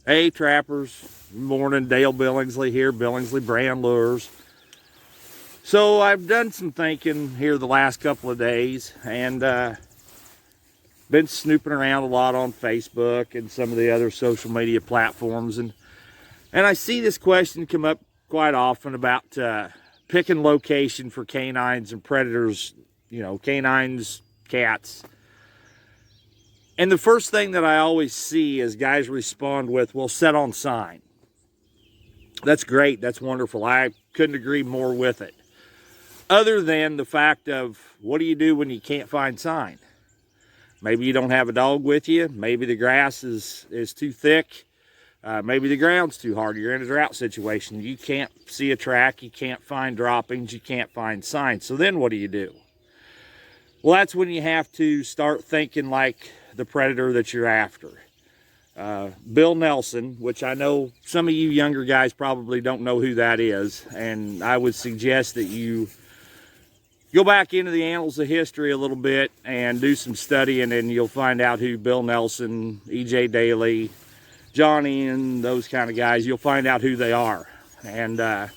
Hey trappers, good morning. Dale Billingsley here, Billingsley Brand Lures. So I've done some thinking here the last couple of days and been snooping around a lot on Facebook and some of the other social media platforms, and I see this question come up quite often about picking location for canines and predators, canines, cats. And the first thing that I always see is guys respond with, well, set on sign. That's great. That's wonderful. I couldn't agree more with it. Other than the fact of, what do you do when you can't find sign? Maybe you don't have a dog with you. Maybe the grass is too thick. Maybe the ground's too hard. You're in a drought situation. You can't see a track. You can't find droppings. You can't find signs. So then what do you do? Well, that's when you have to start thinking like the predator that you're after. Bill Nelson, which I know some of you younger guys probably don't know who that is, and I would suggest that you go back into the annals of history a little bit and do some studying, and you'll find out who Bill Nelson, E.J. Daly, John Ian, those kind of guys, you'll find out who they are. And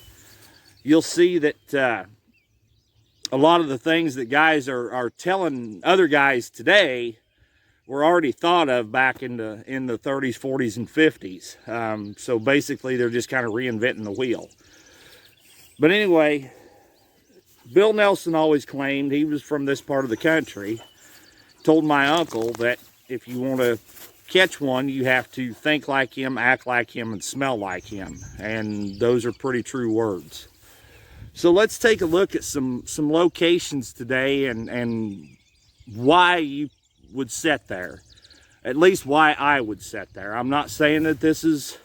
you'll see that a lot of the things that guys are telling other guys today were already thought of back in the 30s, 40s, and 50s. So basically, they're just kind of reinventing the wheel. But anyway, Bill Nelson always claimed he was from this part of the country. Told my uncle that if you want to catch one, you have to think like him, act like him, and smell like him. And those are pretty true words. So let's take a look at some locations today and why you would set there. At least why I would set there. I'm not saying that this is,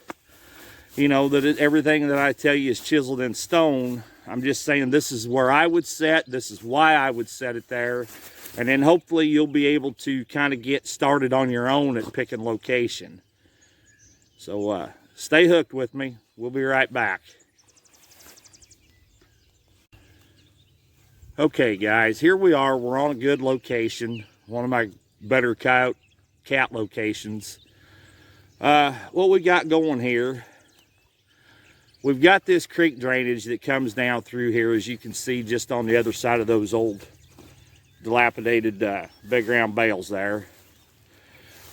everything that I tell you is chiseled in stone. I'm just saying this is where I would set. This is why I would set it there. And then hopefully you'll be able to kind of get started on your own at picking location. So stay hooked with me. We'll be right back. Okay guys, here we are. We're on a good location. One of my better cat locations. What we got going here, we've got this creek drainage that comes down through here, as you can see just on the other side of those old dilapidated big round bales there.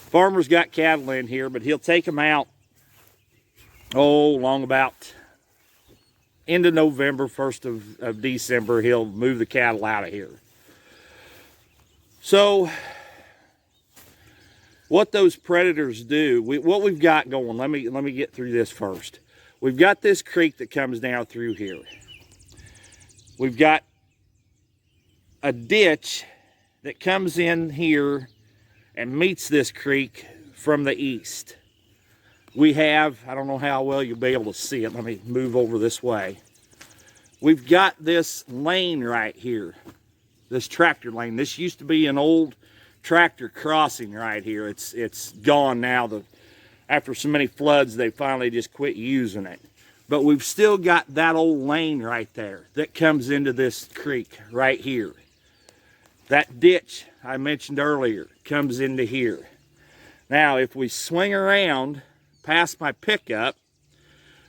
Farmer's got cattle in here, but he'll take them out long about end of November, 1st of December. He'll move the cattle out of here. So what those predators do, what we've got going, let me get through this first. We've got this creek that comes down through here. We've got a ditch that comes in here and meets this creek from the east. We have, I don't know how well you'll be able to see it. Let me move over this way. We've got this lane right here, this tractor lane. This used to be an old tractor crossing right here. It's gone now. After so many floods, they finally just quit using it. But we've still got that old lane right there that comes into this creek right here. That ditch I mentioned earlier comes into here. Now, if we swing around past my pickup,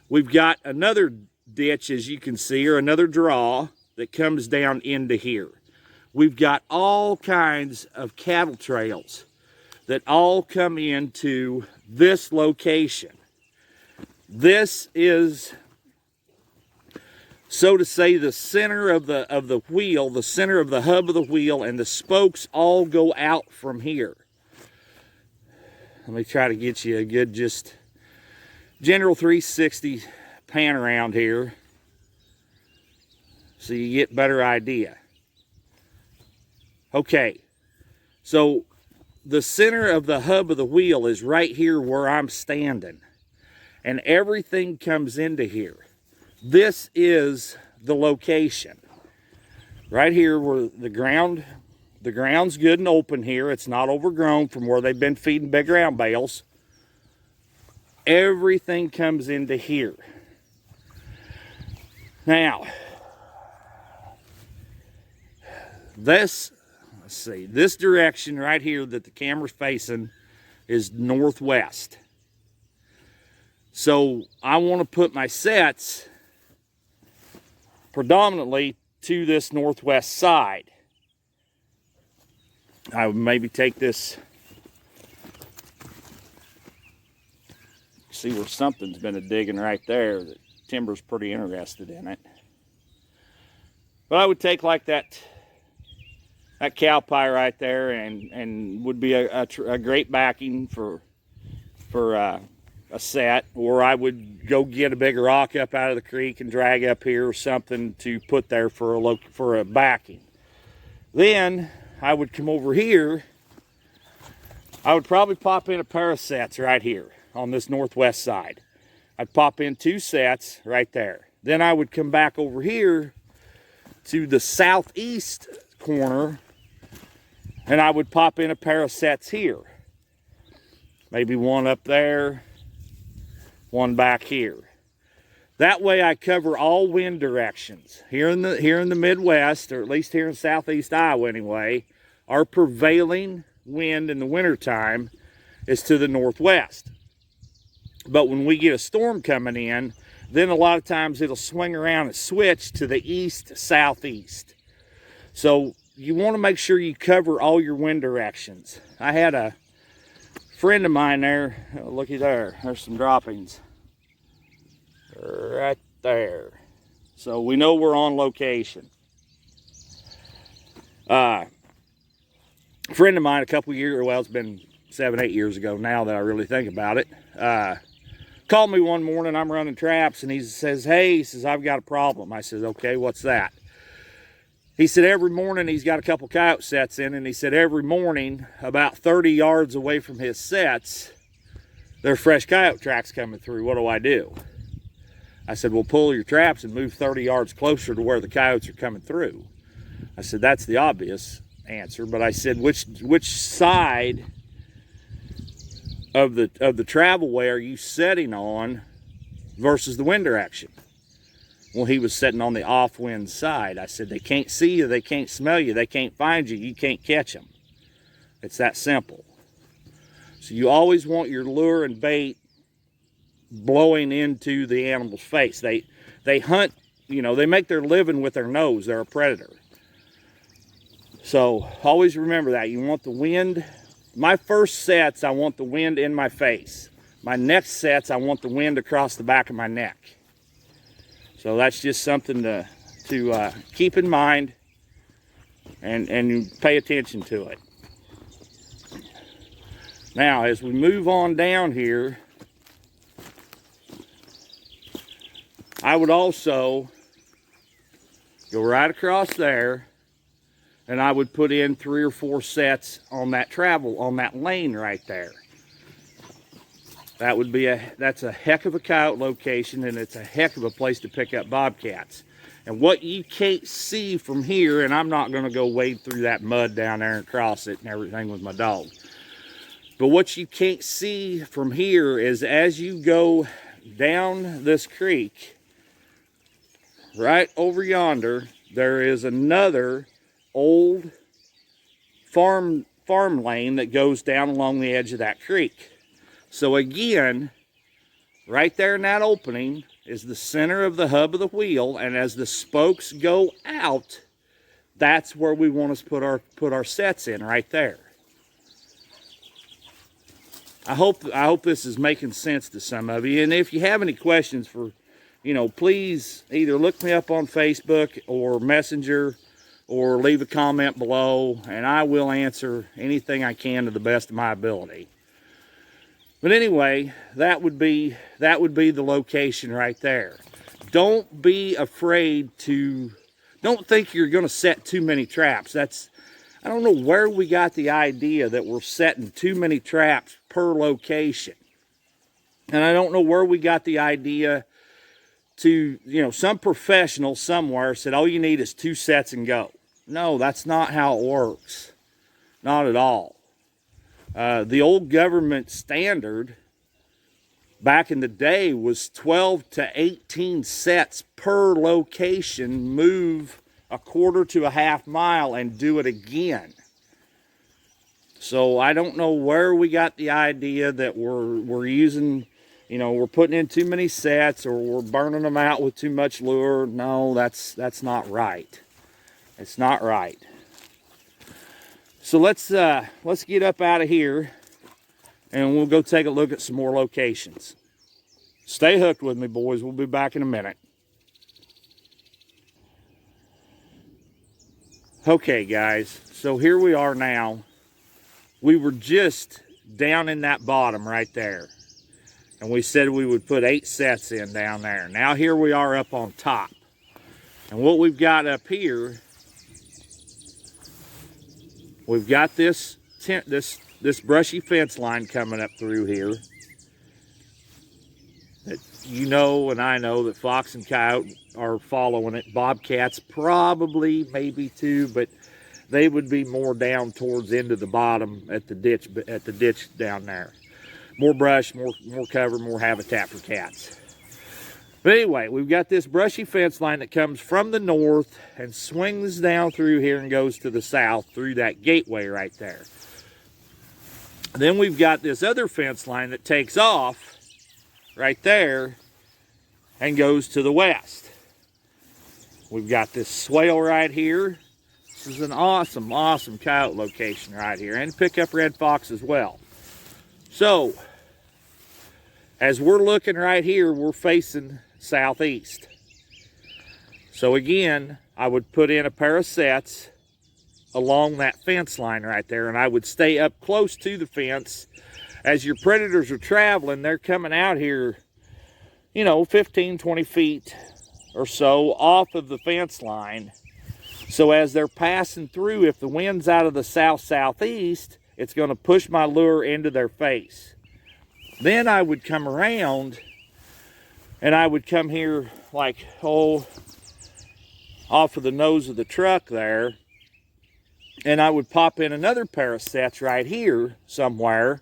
we've got another ditch, as you can see, or another draw that comes down into here. We've got all kinds of cattle trails that all come into this location. This is, so to say, the center of the wheel, the center of the hub of the wheel, and the spokes all go out from here. Let me try to get you a good, just general 360 pan around here so you get a better idea. Okay, so the center of the hub of the wheel is right here where I'm standing, and everything comes into here. This is the location. Right here where the ground's good and open here. It's not overgrown from where they've been feeding big round bales. Everything comes into here. Now, this, let's see, this direction right here that the camera's facing is northwest. So I want to put my sets predominantly to this northwest side. I would maybe take this, see where something's been a digging right there. The timber's pretty interested in it. But I would take like that cow pie right there, and would be a great backing for a set. Or I would go get a big rock up out of the creek and drag up here or something to put there for a backing. Then I would come over here. I would probably pop in a pair of sets right here on this northwest side. I'd pop in 2 sets right there. Then I would come back over here to the southeast corner, and I would pop in a pair of sets here. Maybe one up there, one back here. That way I cover all wind directions. Here in the Midwest, or at least here in southeast Iowa anyway, our prevailing wind in the wintertime is to the northwest. But when we get a storm coming in, then a lot of times it'll swing around and switch to the east-southeast. So you want to make sure you cover all your wind directions. I had a friend of mine there, looky there, there's some droppings right there. So we know we're on location. A friend of mine a couple years, well, it's been 7-8 years ago now that I really think about it, called me one morning. I'm running traps, and he says, hey, he says, I've got a problem. I said, okay, what's that? He said every morning he's got a couple coyote sets in, and he said every morning about 30 yards away from his sets, there are fresh coyote tracks coming through. What do I do? I said, well, pull your traps and move 30 yards closer to where the coyotes are coming through. I said, that's the obvious answer. But I said, which side of the travel way are you setting on versus the wind direction? Well, he was sitting on the off wind side. I said, they can't see you, they can't smell you, they can't find you, you can't catch them. It's that simple. So you always want your lure and bait blowing into the animal's face. They hunt, you know, they make their living with their nose. They're a predator. So always remember that. You want the wind. My first sets, I want the wind in my face. My next sets, I want the wind across the back of my neck. So that's just something to keep in mind and pay attention to it. Now, as we move on down here, I would also go right across there, and I would put in 3 or 4 sets on that on that lane right there. That would be that's a heck of a coyote location, and it's a heck of a place to pick up bobcats. And what you can't see from here, and I'm not going to go wade through that mud down there and cross it and everything with my dog. But what you can't see from here is as you go down this creek, right over yonder, there is another old farm lane that goes down along the edge of that creek. So again, right there in that opening is the center of the hub of the wheel, and as the spokes go out, that's where we want to put our sets in, right there. I hope this is making sense to some of you. And if you have any questions please either look me up on Facebook or Messenger, or leave a comment below, and I will answer anything I can to the best of my ability. But anyway, that would be the location right there. Don't be afraid don't think you're going to set too many traps. I don't know where we got the idea that we're setting too many traps per location. And I don't know where we got the idea some professional somewhere said, all you need is 2 sets and go. No, that's not how it works. Not at all. The old government standard back in the day was 12 to 18 sets per location. Move a quarter to a half mile and do it again. So I don't know where we got the idea that we're using you know, we're putting in too many sets or we're burning them out with too much lure. No, that's not right. It's not right. So let's get up out of here and we'll go take a look at some more locations. Stay hooked with me, boys. We'll be back in a minute. Okay, guys, so here we are now. We were just down in that bottom right there. And we said we would put 8 sets in down there. Now here we are up on top. And what we've got up here, we've got this brushy fence line coming up through here. That you know and I know that fox and coyote are following it. Bobcats probably, maybe too, but they would be more down towards into the bottom at the ditch down there. More brush, more cover, more habitat for cats. But anyway, we've got this brushy fence line that comes from the north and swings down through here and goes to the south through that gateway right there. Then we've got this other fence line that takes off right there and goes to the west. We've got this swale right here. This is an awesome, awesome coyote location right here, and pick up red fox as well. So, as we're looking right here, we're facing southeast. So again, I would put in a pair of sets along that fence line right there, and I would stay up close to the fence. As your predators are traveling, they're coming out here, you know, 15, 20 feet or so off of the fence line. So as they're passing through, if the wind's out of the south-southeast, it's going to push my lure into their face. Then I would come around and I would come here like, off of the nose of the truck there, and I would pop in another pair of sets right here somewhere,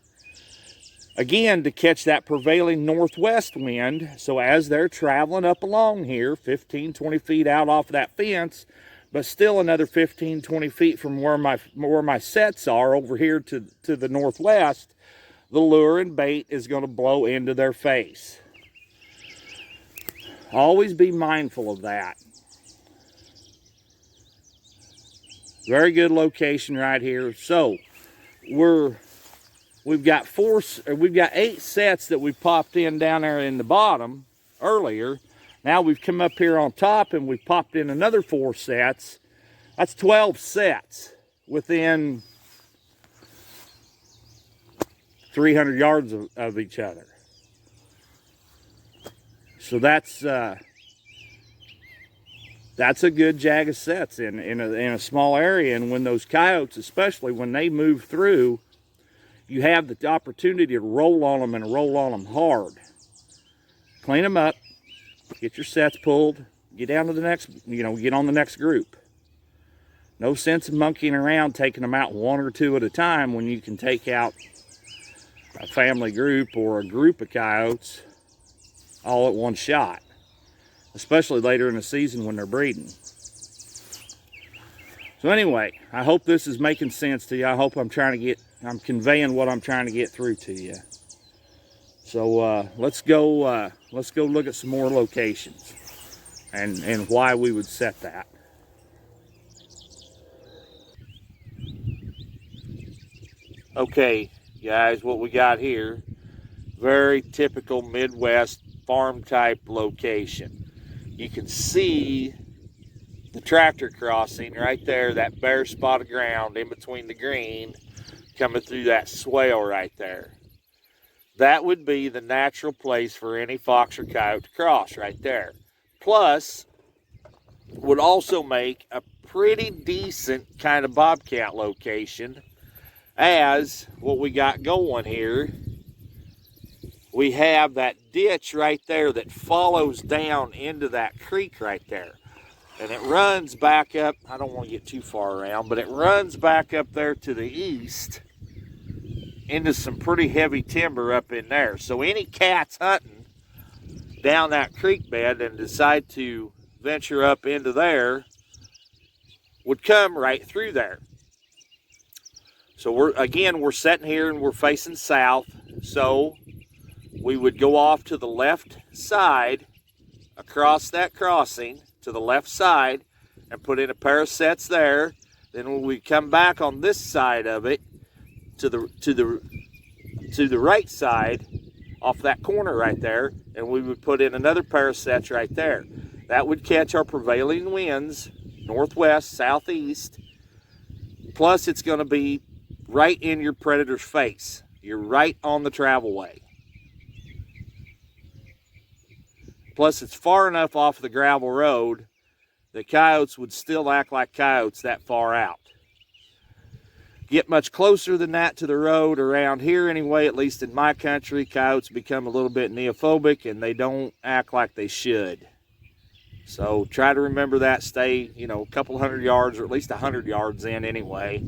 again, to catch that prevailing northwest wind. So as they're traveling up along here, 15, 20 feet out off of that fence, but still another 15, 20 feet from where my sets are over here to the northwest, the lure and bait is going to blow into their face. Always be mindful of that. Very good location right here. So we've got 8 sets that we popped in down there in the bottom earlier. Now we've come up here on top and we've popped in another 4 sets. That's 12 sets within 300 yards of each other. So that's a good jag of sets in a small area. And when those coyotes, especially when they move through, you have the opportunity to roll on them and roll on them hard. Clean them up, get your sets pulled, get down to the next, get on the next group. No sense in monkeying around taking them out 1 or 2 at a time when you can take out a family group or a group of coyotes all at one shot, especially later in the season when they're breeding. So anyway, I hope this is making sense to you. I hope I'm conveying what I'm trying to get through to you. So let's go look at some more locations and why we would set that. Okay, guys, what we got here, very typical Midwest farm type location. You can see the tractor crossing right there, that bare spot of ground in between the green, coming through that swale right there. That would be the natural place for any fox or coyote to cross right there. Plus, would also make a pretty decent kind of bobcat location, as what we got going here, we have that ditch right there that follows down into that creek right there. And it runs back up, I don't want to get too far around, but it runs back up there to the east into some pretty heavy timber up in there. So any cats hunting down that creek bed and decide to venture up into there would come right through there. So we're sitting here and we're facing south. So we would go off to the left side, across that crossing to the left side, and put in a pair of sets there. Then when we come back on this side of it, to the right side, off that corner right there, and we would put in another pair of sets right there. That would catch our prevailing winds, northwest, southeast. Plus, it's going to be right in your predator's face. You're right on the travel way. Plus, it's far enough off the gravel road that coyotes would still act like coyotes that far out. Get much closer than that to the road around here anyway, at least in my country, coyotes become a little bit neophobic and they don't act like they should. So try to remember that. Stay, a couple hundred yards, or at least 100 yards in anyway.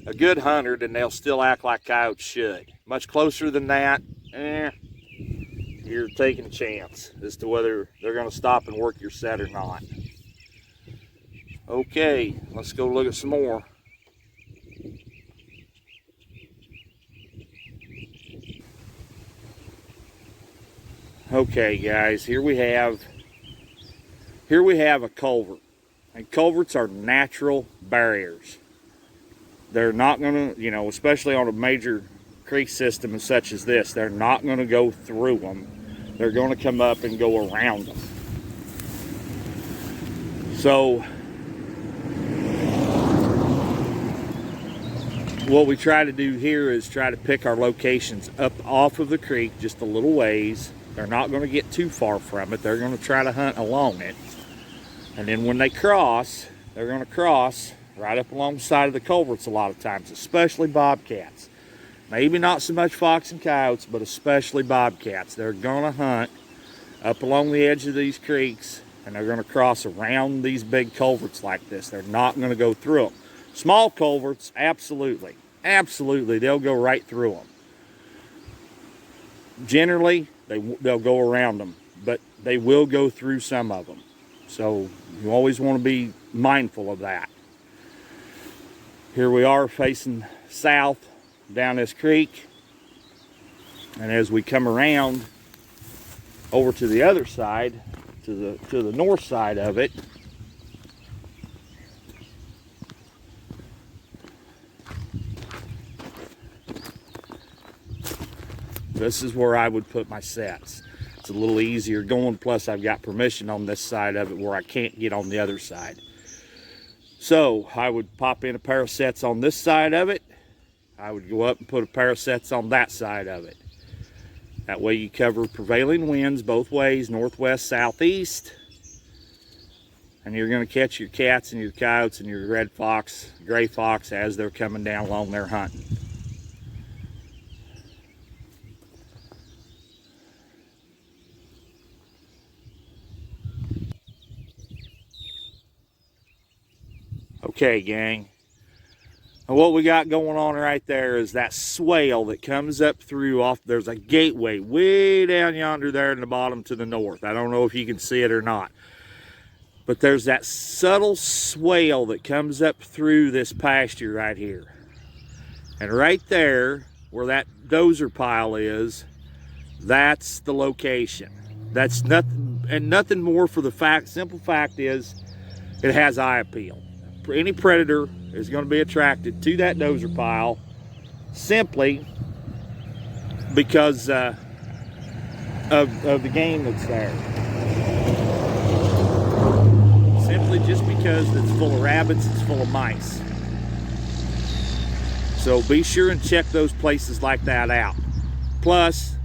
A good 100 and they'll still act like coyotes should. Much closer than that, you're taking a chance as to whether they're going to stop and work your set or not. Okay, let's go look at some more. Okay guys, here we have a culvert, and culverts are natural barriers. They're not going to, especially on a major creek system such as this, they're not going to go through them. They're going to come up and go around them. So what we try to do here is try to pick our locations up off of the creek just a little ways. They're not going to get too far from it. They're going to try to hunt along it. And then when they cross, they're going to cross right up alongside of the culverts a lot of times, especially bobcats. Maybe not so much fox and coyotes, but especially bobcats. They're going to hunt up along the edge of these creeks, and they're going to cross around these big culverts like this. They're not going to go through them. Small culverts, absolutely. Absolutely, they'll go right through them. Generally, they'll go around them, but they will go through some of them. So you always want to be mindful of that. Here we are facing south down this creek, and as we come around over to the other side, to the north side of it, this is where I would put my sets. It's a little easier going, plus I've got permission on this side of it where I can't get on the other side. So I would pop in a pair of sets on this side of it. I would go up and put a pair of sets on that side of it. That way you cover prevailing winds both ways, northwest, southeast. And you're going to catch your cats and your coyotes and your red fox, gray fox as they're coming down along there hunting. Okay, gang. And what we got going on right there is that swale that comes up through off. There's a gateway way down yonder there in the bottom to the north. I don't know if you can see it or not. But there's that subtle swale that comes up through this pasture right here. And right there, where that dozer pile is, that's the location. That's nothing, and nothing more for the fact. Simple fact is, it has eye appeal. Any predator is going to be attracted to that dozer pile simply because of the game that's there. Simply just because it's full of rabbits, it's full of mice. So be sure and check those places like that out. Plus,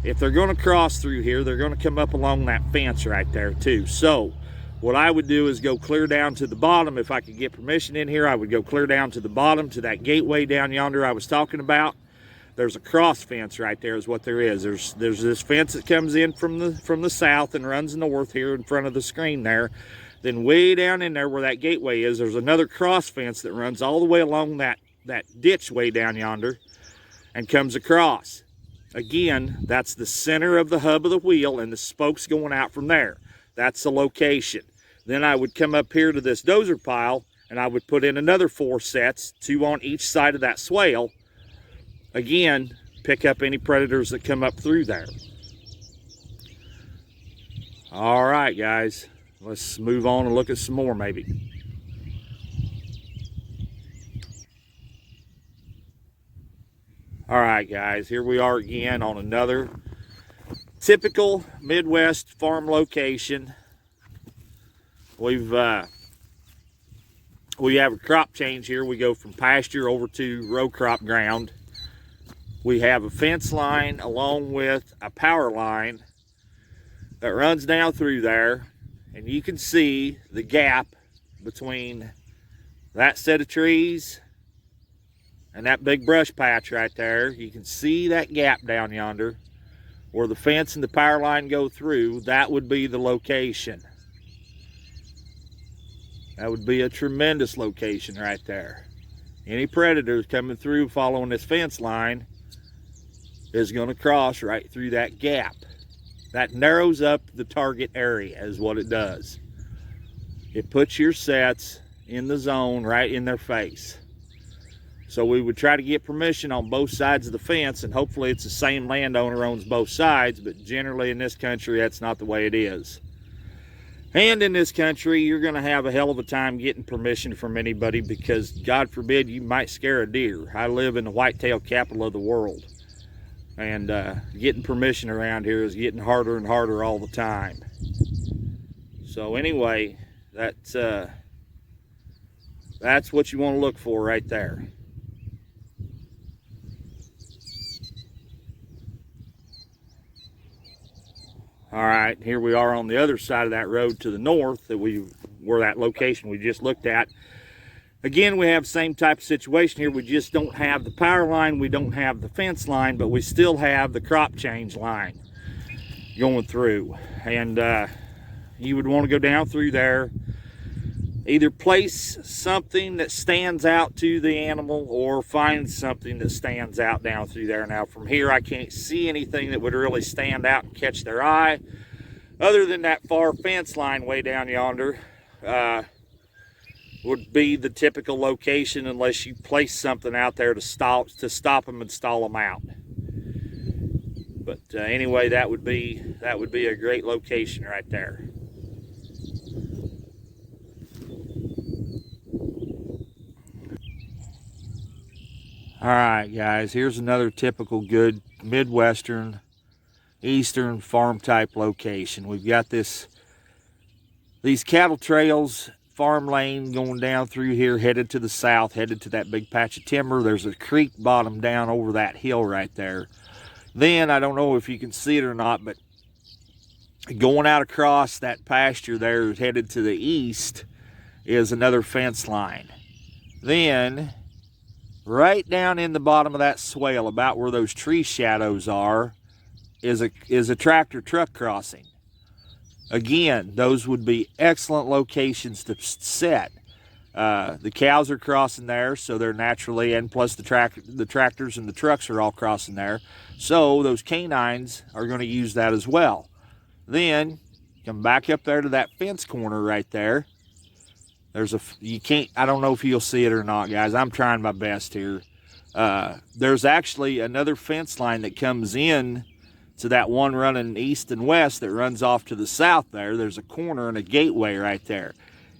if they're going to cross through here, they're going to come up along that fence right there too. So what I would do is go clear down to the bottom. If I could get permission in here, I would go clear down to the bottom to that gateway down yonder I was talking about. There's a cross fence right there is what there is. There's this fence that comes in from the south and runs north here in front of the screen there. Then way down in there where that gateway is, there's another cross fence that runs all the way along that ditch way down yonder and comes across. Again, that's the center of the hub of the wheel and the spokes going out from there. That's the location. Then I would come up here to this dozer pile and I would put in another 4 sets, 2 on each side of that swale. Again, pick up any predators that come up through there. All right, guys, let's move on and look at some more maybe. All right, guys, here we are again on another typical Midwest farm location. We have a crop change here. We go from pasture over to row crop ground. We have a fence line along with a power line that runs down through there, and you can see the gap between that set of trees and that big brush patch right there. You can see that gap down yonder where the fence and the power line go through. That would be the location. That would be a tremendous location right there. Any predators coming through following this fence line is going to cross right through that gap. That narrows up the target area is what it does. It puts your sets in the zone right in their face. So we would try to get permission on both sides of the fence, and hopefully it's the same landowner owns both sides, but generally in this country that's not the way it is. And in this country you're going to have a hell of a time getting permission from anybody, because God forbid you might scare a deer. I live in the whitetail capital of the world, and getting permission around here is getting harder and harder all the time. So anyway, that's what you want to look for right there. All right, here we are on the other side of that road to the north where that location we just looked at. Again, we have the same type of situation here. We just don't have the power line, we don't have the fence line, but we still have the crop change line going through. And you would want to go down through there, either place something that stands out to the animal or find something that stands out down through there. Now from here I can't see anything that would really stand out and catch their eye other than that far fence line way down yonder. Would be the typical location unless you place something out there to stop them and stall them out. But anyway, that would be a great location right there. All right, guys, here's another typical good Midwestern, Eastern farm type location. We've got these cattle trails, farm lane going down through here, headed to the south, headed to that big patch of timber. There's a creek bottom down over that hill right there. Then, I don't know if you can see it or not, but going out across that pasture there, headed to the east, is another fence line. Then, right down in the bottom of that swale, about where those tree shadows are, is a tractor truck crossing. Again, those would be excellent locations to set. The cows are crossing there, so they're naturally, and plus the tractors and the trucks are all crossing there, so those canines are going to use that as well. Then come back up there to that fence corner right there. I don't know if you'll see it or not, guys. I'm trying my best here. There's actually another fence line that comes in to that one running east and west that runs off to the south there. There's a corner and a gateway right there.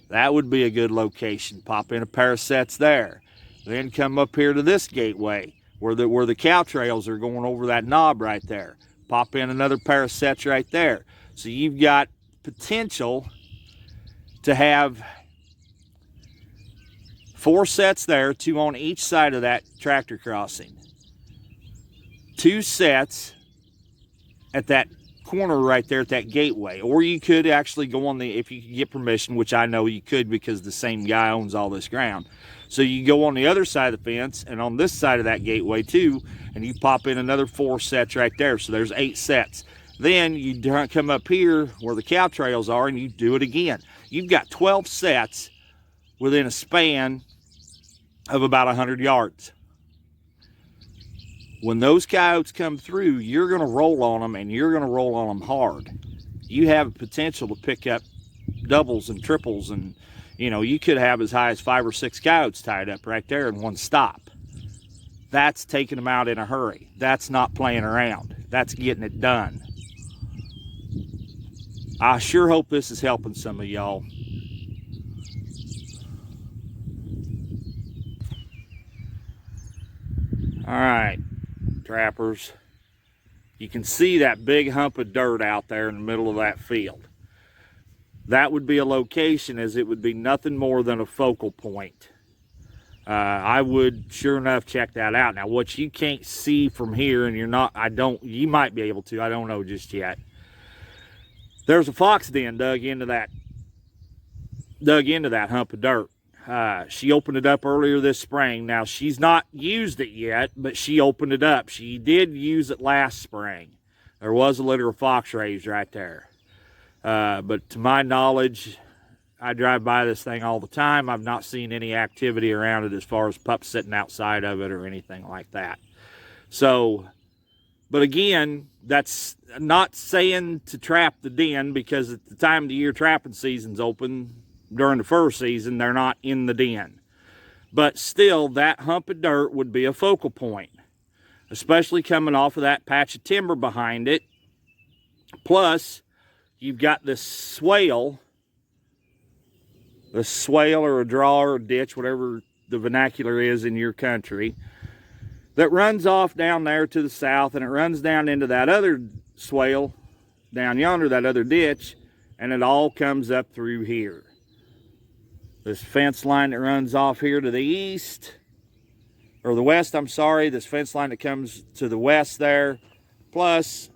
That would be a good location. Pop in a pair of sets there. Then come up here to this gateway where the cow trails are going over that knob right there. Pop in another pair of sets right there. So you've got potential to have 4 sets there, 2 on each side of that tractor crossing. 2 sets at that corner right there at that gateway. Or you could actually go on if you could get permission, which I know you could because the same guy owns all this ground. So you go on the other side of the fence and on this side of that gateway too, and you pop in another 4 sets right there. So there's 8 sets. Then you come up here where the cow trails are and you do it again. You've got 12 sets within a span of about 100 yards. When those coyotes come through, you're going to roll on them, and you're going to roll on them hard. You have potential to pick up doubles and triples, and you could have as high as 5 or 6 coyotes tied up right there in one stop. That's taking them out in a hurry. That's not playing around. That's getting it done. I sure hope this is helping some of y'all. All right, trappers. You can see that big hump of dirt out there in the middle of that field. That would be a location, as it would be nothing more than a focal point. I would sure enough check that out. Now, what you can't see from here, and you might be able to, I don't know just yet. There's a fox den dug into that hump of dirt. She opened it up earlier this spring. Now, she's not used it yet, but she opened it up. She did use it last spring. There was a litter of fox raised right there. But to my knowledge, I drive by this thing all the time. I've not seen any activity around it as far as pups sitting outside of it or anything like that. So, but again, that's not saying to trap the den, because at the time of the year trapping season's open, during the fur season, they're not in the den. But still, that hump of dirt would be a focal point, especially coming off of that patch of timber behind it. Plus, you've got this swale or a draw or a ditch, whatever the vernacular is in your country, that runs off down there to the south, and it runs down into that other swale down yonder, that other ditch, and it all comes up through here. This fence line that runs off here to the east, or the west, I'm sorry, this fence line that comes to the west there, plus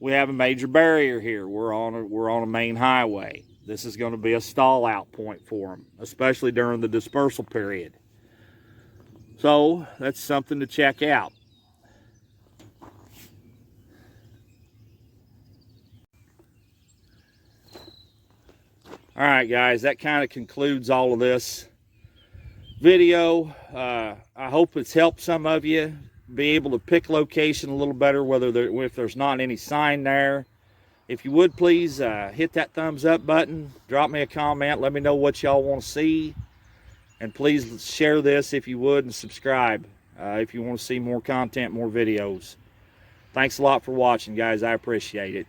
we have a major barrier here. We're on a main highway. This is going to be a stall out point for them, especially during the dispersal period. So that's something to check out. All right, guys, that kind of concludes all of this video. I hope it's helped some of you be able to pick location a little better, if there's not any sign there. If you would, please hit that thumbs up button, drop me a comment, let me know what y'all want to see, and please share this if you would, and subscribe if you want to see more content, more videos. Thanks a lot for watching, guys. I appreciate it.